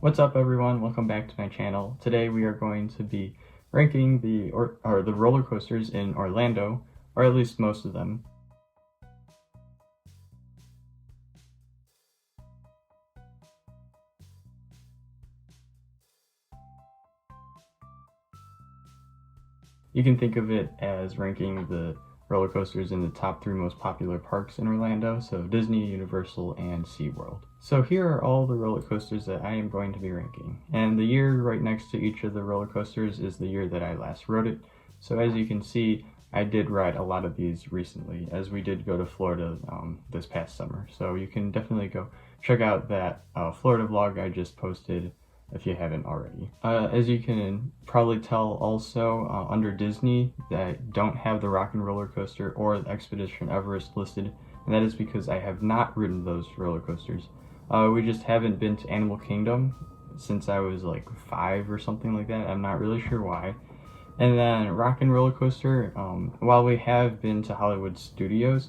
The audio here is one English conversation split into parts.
What's up everyone, welcome back to my channel. Today we are going to be ranking the roller coasters in Orlando, or at least most of them. You can think of it as ranking the roller coasters in the top 3 most popular parks in Orlando, so Disney, Universal, and Seaworld. So here are all the roller coasters that I am going to be ranking, and the year right next to each of the roller coasters is the year that I last rode it. So as you can see, I did ride a lot of these recently, as we did go to Florida this past summer. So you can definitely go check out that Florida vlog I just posted if you haven't already. As you can probably tell also, under Disney, that don't have the Rock and Roller Coaster or the Expedition Everest listed, and that is because I have not ridden those roller coasters. We just haven't been to Animal Kingdom since I was like 5 or something like that. I'm not really sure why. And then Rock and Roller Coaster, while we have been to Hollywood Studios,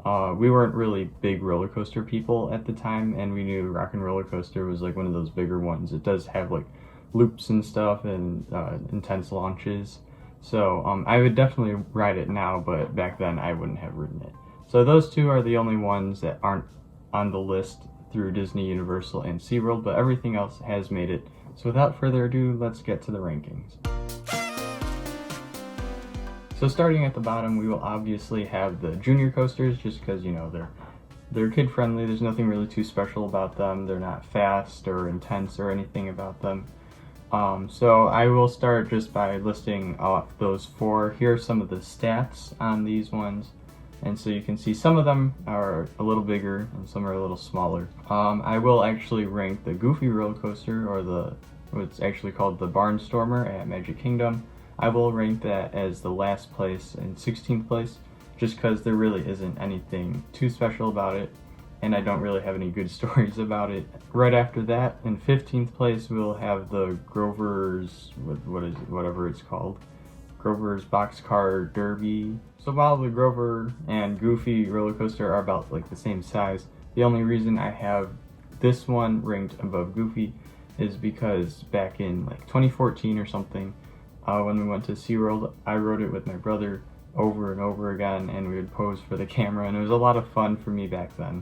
we weren't really big roller coaster people at the time, and we knew Rock and Roller Coaster was like one of those bigger ones. It does have like loops and stuff and intense launches. So I would definitely ride it now, but back then I wouldn't have ridden it. So those two are the only ones that aren't on the list through Disney, Universal, and SeaWorld, but everything else has made it. So without further ado, let's get to the rankings. So starting at the bottom, we will obviously have the junior coasters, just because, you know, they're kid friendly. There's nothing really too special about them. They're not fast or intense or anything about them. So I will start just by listing off those 4. Here are some of the stats on these ones. And so you can see some of them are a little bigger and some are a little smaller. I will actually rank the Goofy roller coaster, or what's actually called the Barnstormer at Magic Kingdom. I will rank that as the last place and 16th place, just because there really isn't anything too special about it, and I don't really have any good stories about it. Right after that, in 15th place, we'll have the Grover's, whatever it's called, Grover's Boxcar Derby. So while the Grover and Goofy roller coaster are about like the same size, the only reason I have this one ranked above Goofy is because back in like 2014 or something, when we went to SeaWorld, I rode it with my brother over and over again, and we would pose for the camera, and it was a lot of fun for me back then.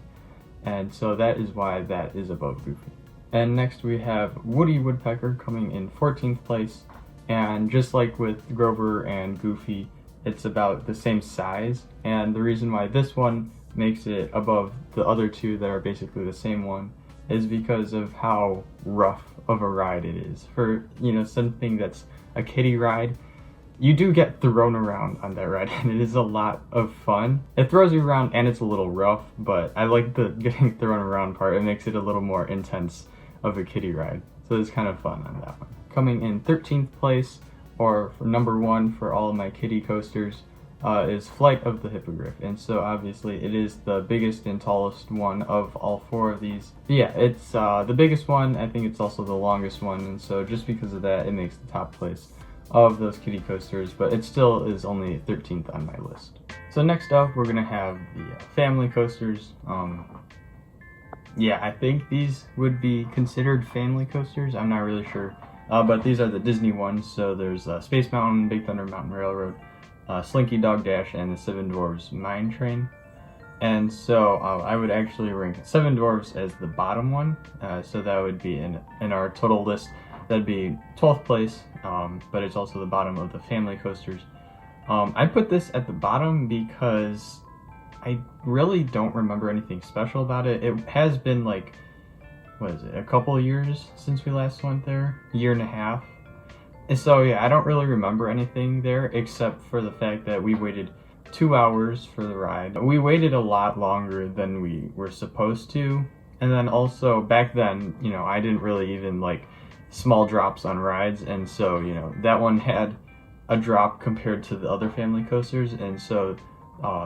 And so that is why that is above Goofy. And next we have Woody Woodpecker coming in 14th place, and just like with Grover and Goofy, it's about the same size, and the reason why this one makes it above the other two that are basically the same one is because of how rough of a ride it is. For, you know, something that's a kiddie ride, you do get thrown around on that ride, and it is a lot of fun. It throws you around and it's a little rough, but I like the getting thrown around part. It makes it a little more intense of a kiddie ride, so it's kind of fun on that one. Coming in 13th place, or for number 1 for all of my kiddie coasters, is Flight of the Hippogriff, and so obviously it is the biggest and tallest one of all 4 of these. But yeah, it's the biggest one. I think it's also the longest one, and so just because of that, it makes the top place of those kiddie coasters, but it still is only 13th on my list. So next up, we're gonna have the family coasters. Yeah, I think these would be considered family coasters. I'm not really sure, but these are the Disney ones. So there's Space Mountain, Big Thunder Mountain Railroad, Slinky Dog Dash, and the Seven Dwarfs Mine Train. And so I would actually rank Seven Dwarfs as the bottom one. So that would be in our total list. That'd be 12th place, but it's also the bottom of the family coasters. I put this at the bottom because I really don't remember anything special about it. It has been like, what is it, a couple of years since we last went there? A year and a half. And so yeah, I don't really remember anything there except for the fact that we waited 2 hours for the ride. We waited a lot longer than we were supposed to. And then also back then, you know, I didn't really even like small drops on rides, and so, you know, that one had a drop compared to the other family coasters, and so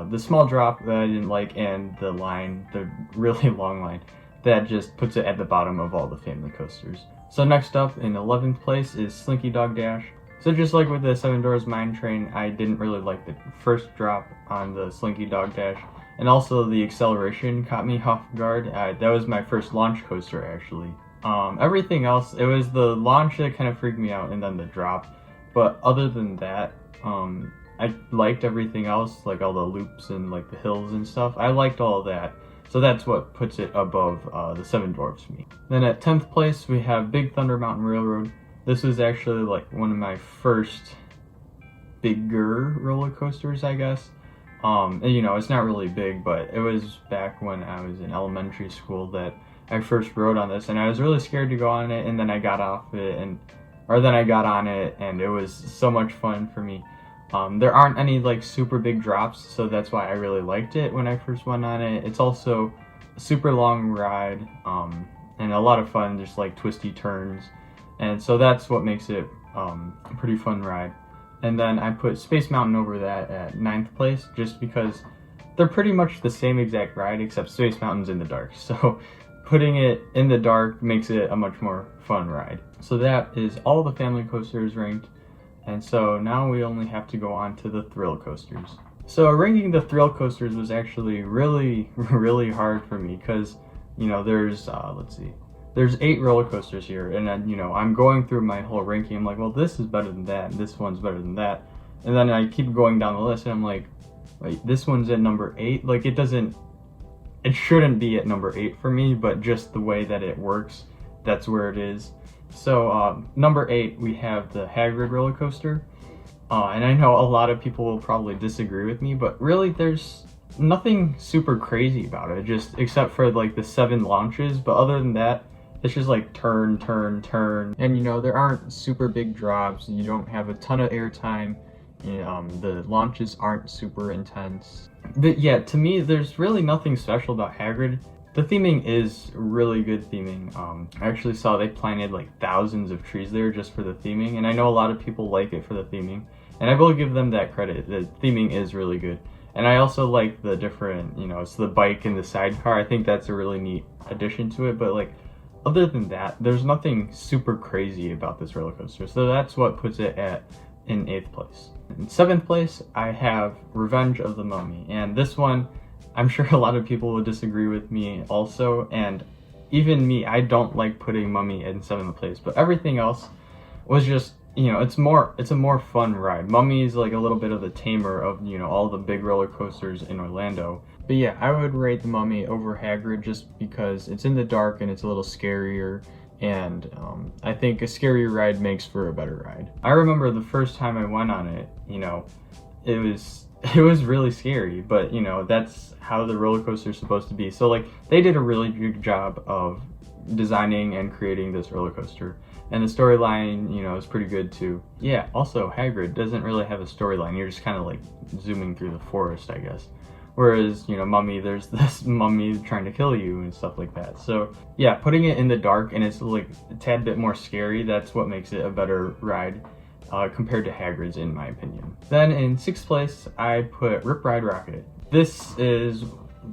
the small drop that I didn't like, and the line, the really long line, that just puts it at the bottom of all the family coasters. So next up in 11th place is Slinky Dog Dash. So just like with the Seven Dwarfs Mine Train, I didn't really like the first drop on the Slinky Dog Dash, and also the acceleration caught me off guard. That was my first launch coaster actually, Everything else, it was the launch that kind of freaked me out, and then the drop. But other than that, I liked everything else, like all the loops and like the hills and stuff. I liked all of that. So that's what puts it above the Seven Dwarfs for me. Then at 10th place, we have Big Thunder Mountain Railroad. This was actually like one of my first bigger roller coasters, I guess. And, you know, it's not really big, but it was back when I was in elementary school that I first rode on this, and I was really scared to go on it, and then I got off it, then I got on it, and it was so much fun for me. There aren't any like super big drops, so that's why I really liked it when I first went on it. It's also a super long ride, and a lot of fun, just like twisty turns, and so that's what makes it a pretty fun ride. And then I put Space Mountain over that at 9th place, just because they're pretty much the same exact ride, except Space Mountain's in the dark. So putting it in the dark makes it a much more fun ride. So that is all the family coasters ranked. And so now we only have to go on to the thrill coasters. So ranking the thrill coasters was actually really, really hard for me because, you know, there's 8 roller coasters here, and then, you know, I'm going through my whole ranking. I'm like, well, this is better than that, and this one's better than that. And then I keep going down the list, and I'm like, wait, this one's at number 8? Like, it shouldn't be at number 8 for me, but just the way that it works, that's where it is. So, number 8, we have the Hagrid roller coaster. And I know a lot of people will probably disagree with me, but really there's nothing super crazy about it, just except for like the 7 launches. But other than that, it's just like turn, turn, turn. And you know, there aren't super big drops, you don't have a ton of airtime. The launches aren't super intense. But yeah, to me, there's really nothing special about Hagrid. The theming is really good theming. I actually saw they planted like thousands of trees there just for the theming, and I know a lot of people like it for the theming, and I will give them that credit. The theming is really good. And I also like the different, you know, it's the bike and the sidecar. I think that's a really neat addition to it, but like, other than that, there's nothing super crazy about this roller coaster. So that's what puts it in 8th place. In 7th place, I have Revenge of the Mummy, and this one, I'm sure a lot of people will disagree with me also, and even me, I don't like putting Mummy in 7th place, but everything else was just, you know, it's a more fun ride. Mummy is like a little bit of the tamer of, you know, all the big roller coasters in Orlando. But yeah, I would rate the Mummy over Hagrid just because it's in the dark and it's a little scarier, and I think a scary ride makes for a better ride. I remember the first time I went on it, you know, it was really scary, but you know, that's how the roller coaster is supposed to be. So like, they did a really good job of designing and creating this roller coaster, and the storyline, you know, is pretty good too. Yeah, also Hagrid doesn't really have a storyline. You're just kind of like zooming through the forest, I guess. Whereas, you know, Mummy, there's this mummy trying to kill you and stuff like that. So yeah, putting it in the dark and it's like a tad bit more scary, that's what makes it a better ride compared to Hagrid's, in my opinion. Then in 6th place, I put Rip Ride Rockit. This is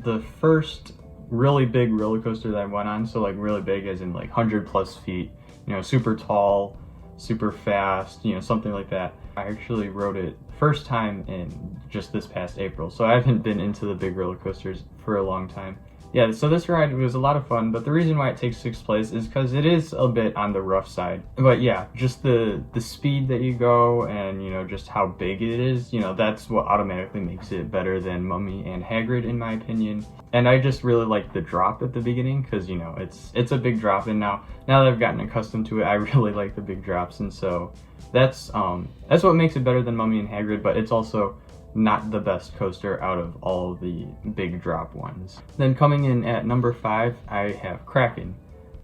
the first really big roller coaster that I went on. So like really big as in like 100+ feet, you know, super tall, super fast, you know, something like that. I actually rode it first time in just this past April, so I haven't been into the big roller coasters for a long time. Yeah, so this ride was a lot of fun, but the reason why it takes 6th place is because it is a bit on the rough side. But yeah, just the speed that you go and, you know, just how big it is, you know, that's what automatically makes it better than Mummy and Hagrid, in my opinion. And I just really like the drop at the beginning because, you know, it's a big drop, and now that I've gotten accustomed to it, I really like the big drops, and so that's what makes it better than Mummy and Hagrid, but it's also not the best coaster out of all the big drop ones. Then coming in at number 5, I have Kraken.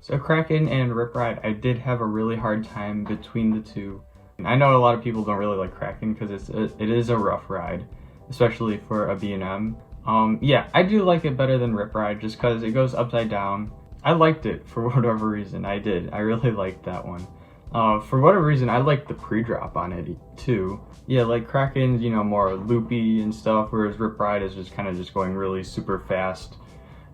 So Kraken and Rip Ride, I did have a really hard time between the two. And I know a lot of people don't really like Kraken because it is a rough ride, especially for a B&M. Yeah, I do like it better than Rip Ride just because it goes upside down. I liked it for whatever reason. I did. I really liked that one. For whatever reason, I like the pre-drop on it too. Yeah, like Kraken's, you know, more loopy and stuff, whereas Rip Ride is just kind of just going really super fast,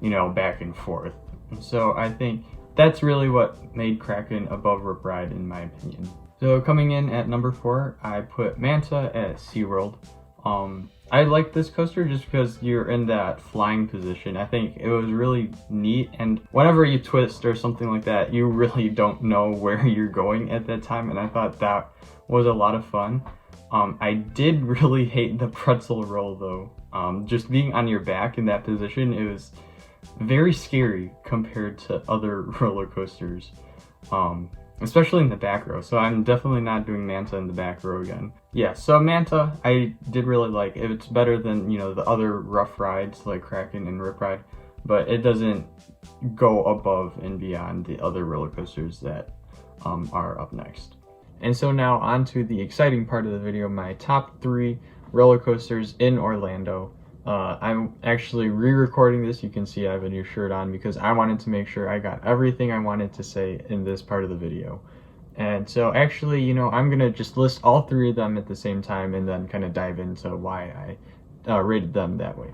you know, back and forth. And so I think that's really what made Kraken above Rip Ride, in my opinion. So coming in at number 4, I put Manta at Seaworld. I like this coaster just because you're in that flying position. I think it was really neat, and whenever you twist or something like that, you really don't know where you're going at that time, and I thought that was a lot of fun. I did really hate the pretzel roll though. Just being on your back in that position, it was very scary compared to other roller coasters. Especially in the back row, so I'm definitely not doing Manta in the back row again. Yeah, so Manta, I did really like. It's better than, you know, the other rough rides like Kraken and Rip Ride, but it doesn't go above and beyond the other roller coasters that are up next. And so now on to the exciting part of the video, my top 3 roller coasters in Orlando. I'm actually re-recording this. You can see I have a new shirt on because I wanted to make sure I got everything I wanted to say in this part of the video. And so actually, you know, I'm gonna just list all 3 of them at the same time and then kind of dive into why I rated them that way.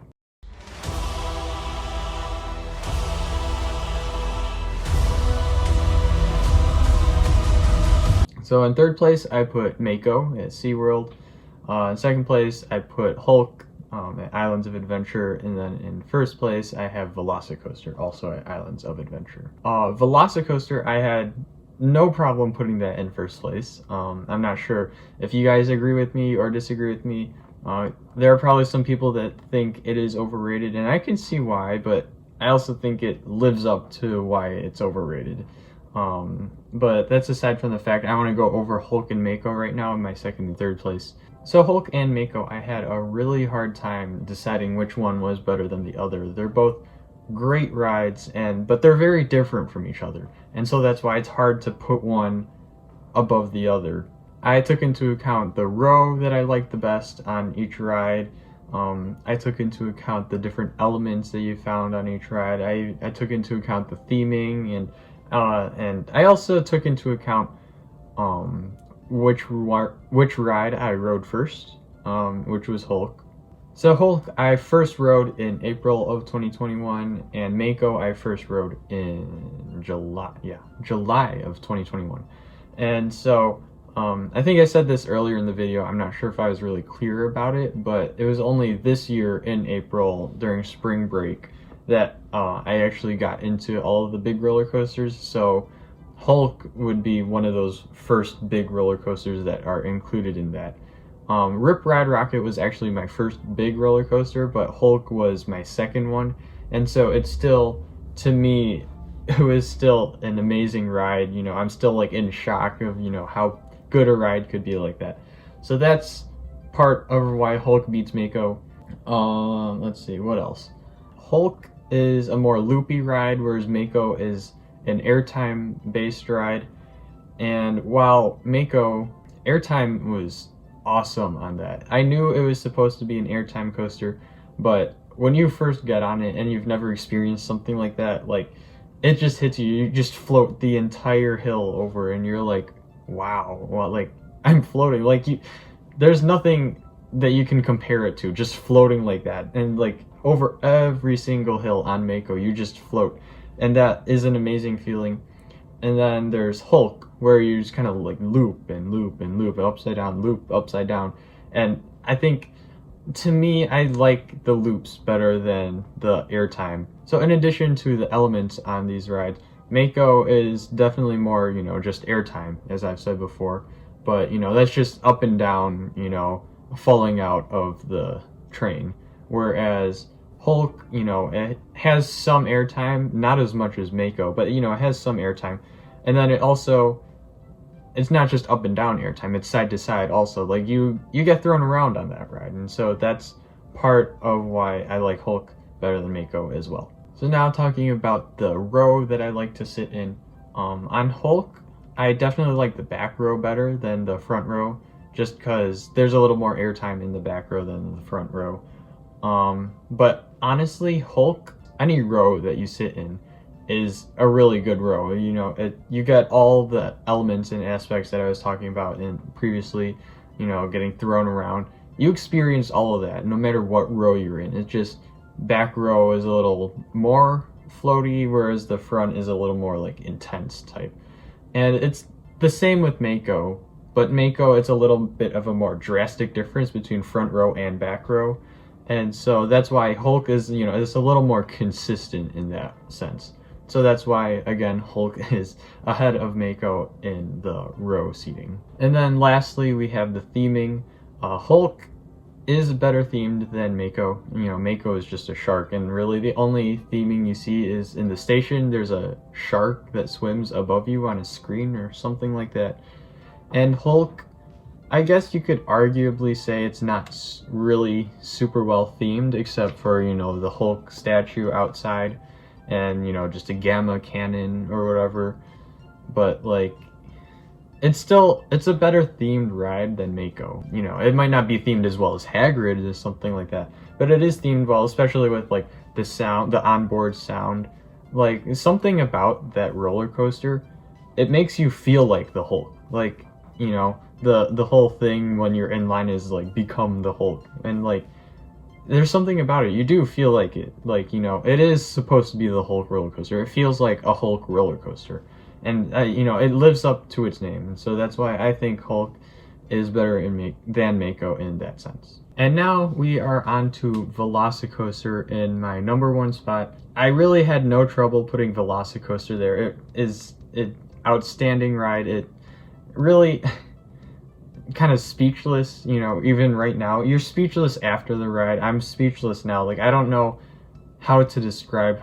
So in 3rd place, I put Mako at Seaworld. In 2nd place, I put Hulk at Islands of Adventure, and then in 1st place I have Velocicoaster, also at Islands of Adventure. Velocicoaster, I had no problem putting that in 1st place. I'm not sure if you guys agree with me or disagree with me. There are probably some people that think it is overrated, and I can see why, but I also think it lives up to why it's overrated. But that's aside from the fact I want to go over Hulk and Mako right now in my 2nd and 3rd place. So Hulk and Mako, I had a really hard time deciding which one was better than the other. They're both great rides, but they're very different from each other. And so that's why it's hard to put one above the other. I took into account the row that I liked the best on each ride. I took into account the different elements that you found on each ride. I took into account the theming, and I also took into account which ride I rode first, which was Hulk. So Hulk I first rode in April of 2021, and Mako I first rode in July of 2021. And so I think I said this earlier in the video, I'm not sure if I was really clear about it, but it was only this year in April during spring break that I actually got into all of the big roller coasters. So Hulk would be one of those first big roller coasters that are included in that. Rip Ride Rockit was actually my first big roller coaster, but Hulk was my 2nd one. And so it's still, to me, it was still an amazing ride. You know, I'm still like in shock of, you know, how good a ride could be like that. So that's part of why Hulk beats Mako. Let's see, what else? Hulk is a more loopy ride, whereas Mako is an airtime based ride. And while Mako, airtime was awesome on that. I knew it was supposed to be an airtime coaster, but when you first get on it and you've never experienced something like that, like, it just hits you. You just float the entire hill over and you're like, wow, well, like, I'm floating. Like, there's nothing that you can compare it to, just floating like that. And like over every single hill on Mako, you just float. And that is an amazing feeling. And then there's Hulk, where you just kind of like loop and loop and loop, upside down, loop, upside down. And I think, to me, I like the loops better than the airtime. So in addition to the elements on these rides, Mako is definitely more, you know, just airtime, as I've said before. But, you know, that's just up and down, you know, falling out of the train. Whereas Hulk, you know, it has some airtime, not as much as Mako, but, you know, it has some airtime. And then it also, it's not just up and down airtime, it's side to side also. Like, you get thrown around on that ride. And so that's part of why I like Hulk better than Mako as well. So now talking about the row that I like to sit in. On Hulk, I definitely like the back row better than the front row, just because there's a little more airtime in the back row than the front row. But honestly, Hulk, any row that you sit in is a really good row. You know, you get all the elements and aspects that I was talking about in previously, you know, getting thrown around. You experience all of that no matter what row you're in. It's just back row is a little more floaty, whereas the front is a little more like intense type. And it's the same with Mako. But Mako, it's a little bit of a more drastic difference between front row and back row. And so that's why Hulk is, it's a little more consistent in that sense. So that's why, again, Hulk is ahead of Mako in the row seating. And then lastly, we have the theming. Hulk is better themed than Mako. Mako is just a shark, and really the only theming you see is in the station. There's a shark that swims above you on a screen or something like that. And Hulk, I guess you could arguably say it's not really super well themed, except for, the Hulk statue outside and, just a gamma cannon or whatever. But, like, it's a better themed ride than Mako. It might not be themed as well as Hagrid or something like that, but it is themed well, especially with, like, the sound, the onboard sound. Like, something about that roller coaster, it makes you feel like the Hulk. Like, the whole thing when you're in line is like become the Hulk, and like there's something about it, you do feel like it, like, it is supposed to be the Hulk roller coaster. It feels like a Hulk roller coaster, and it lives up to its name, and so that's why I think Hulk is better than Mako in that sense. And now we are on to Velocicoaster in my number one spot. I really had no trouble putting Velocicoaster there. It is an outstanding ride. It really kind of speechless, even right now. You're speechless after the ride. I'm speechless now. Like, I don't know how to describe,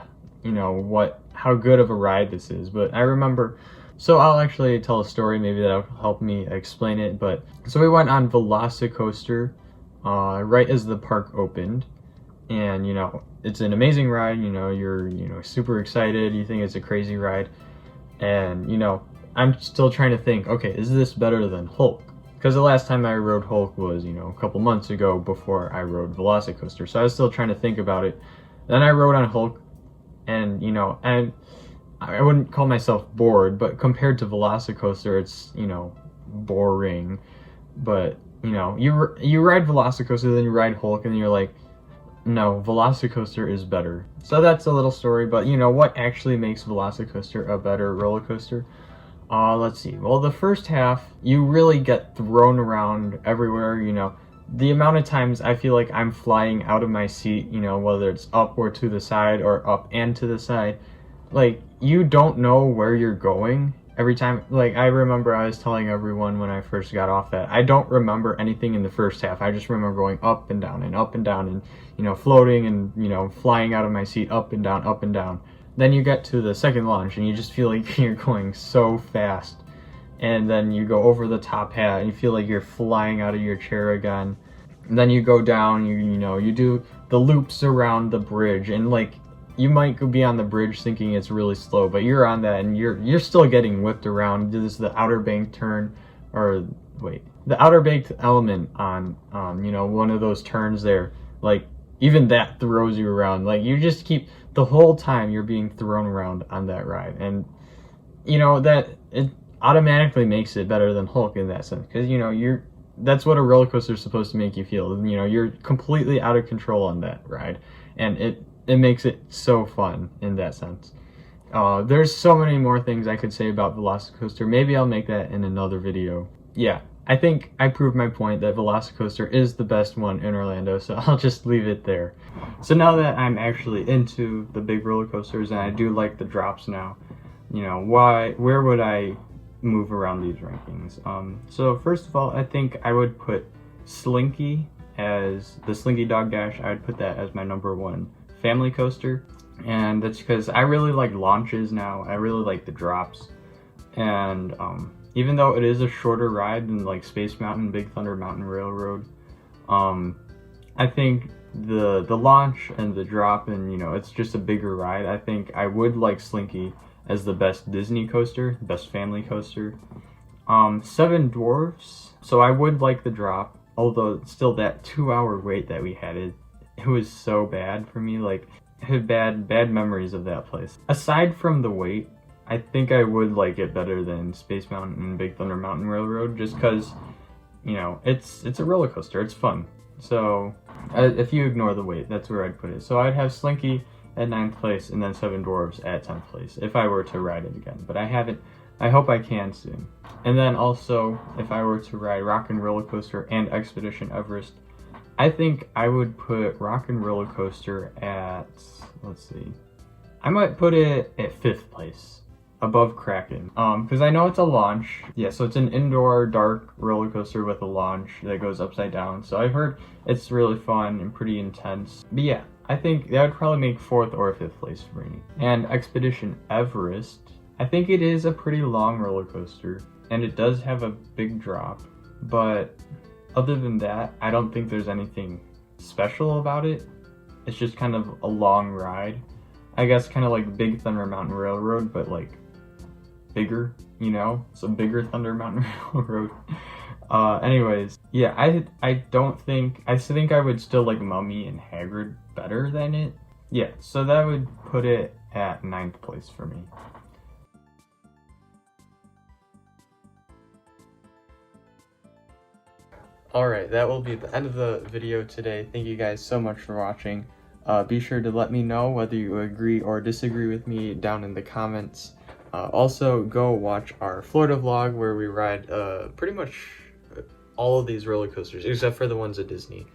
how good of a ride this is, but I remember, so I'll actually tell a story, maybe that'll help me explain it. But so we went on Velocicoaster right as the park opened, and it's an amazing ride. You're super excited, you think it's a crazy ride, and I'm still trying to think, okay, is this better than Hulk? Because the last time I rode Hulk was, a couple months ago before I rode Velocicoaster. So I was still trying to think about it. Then I rode on Hulk, and, and I wouldn't call myself bored, but compared to Velocicoaster, it's, boring. But, you ride Velocicoaster, then you ride Hulk, and you're like, no, Velocicoaster is better. So that's a little story, but what actually makes Velocicoaster a better roller coaster? Let's see. Well, the first half, you really get thrown around everywhere. The amount of times I feel like I'm flying out of my seat, whether it's up or to the side or up and to the side. Like, you don't know where you're going every time. Like, I remember I was telling everyone when I first got off that I don't remember anything in the first half. I just remember going up and down and up and down and, floating and, flying out of my seat up and down, up and down. Then you get to the second launch and you just feel like you're going so fast. And then you go over the top hat and you feel like you're flying out of your chair again. And then you go down, you do the loops around the bridge, and like you might be on the bridge thinking it's really slow, but you're on that and you're still getting whipped around. This is the Outer Bank turn, or wait, the Outer Bank element on one of those turns there. Like, even that throws you around. Like, you just keep, the whole time you're being thrown around on that ride. And, that it automatically makes it better than Hulk in that sense. Because, that's what a roller coaster is supposed to make you feel. You're completely out of control on that ride. And it makes it so fun in that sense. There's so many more things I could say about Velocicoaster. Maybe I'll make that in another video. Yeah. I think I proved my point that Velocicoaster is the best one in Orlando, so I'll just leave it there. So now that I'm actually into the big roller coasters, and I do like the drops now, where would I move around these rankings? So first of all, I think I would put Slinky as the Slinky Dog Dash. I would put that as my number one family coaster, and that's because I really like launches now. I really like the drops, and even though it is a shorter ride than like Space Mountain, Big Thunder Mountain Railroad, I think the launch and the drop, and it's just a bigger ride. I think I would like Slinky as the best Disney coaster, best family coaster. 7 Dwarfs, so I would like the drop, although still that 2-hour wait that we had, it was so bad for me. Like, I had bad memories of that place. Aside from the wait, I think I would like it better than Space Mountain and Big Thunder Mountain Railroad, just because, it's a roller coaster, it's fun. So, if you ignore the wait, that's where I'd put it. So I'd have Slinky at 9th place and then 7 Dwarfs at 10th place if I were to ride it again. But I haven't I hope I can soon. And then also, if I were to ride Rock and Roller Coaster and Expedition Everest, I think I would put Rock and Roller Coaster at, let's see, I might put it at 5th place, above Kraken. Because I know it's a launch. Yeah, so it's an indoor dark roller coaster with a launch that goes upside down. So I've heard it's really fun and pretty intense. But yeah, I think that would probably make 4th or 5th place for me. And Expedition Everest, I think it is a pretty long roller coaster, and it does have a big drop, but other than that, I don't think there's anything special about it. It's just kind of a long ride. I guess kind of like Big Thunder Mountain Railroad, but like bigger, you know? It's a bigger Thunder Mountain Railroad. Anyways, yeah, I think I would still like Mummy and Hagrid better than it. Yeah, so that would put it at 9th place for me. Alright, that will be the end of the video today. Thank you guys so much for watching. Be sure to let me know whether you agree or disagree with me down in the comments. Also, go watch our Florida vlog where we ride pretty much all of these roller coasters, except for the ones at Disney.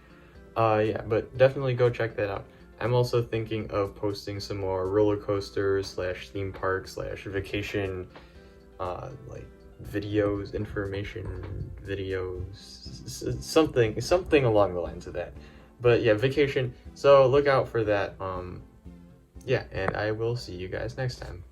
Yeah, but definitely go check that out. I'm also thinking of posting some more roller coasters / theme park / vacation like videos, information videos, something along the lines of that. But yeah, vacation, so look out for that. Yeah, and I will see you guys next time.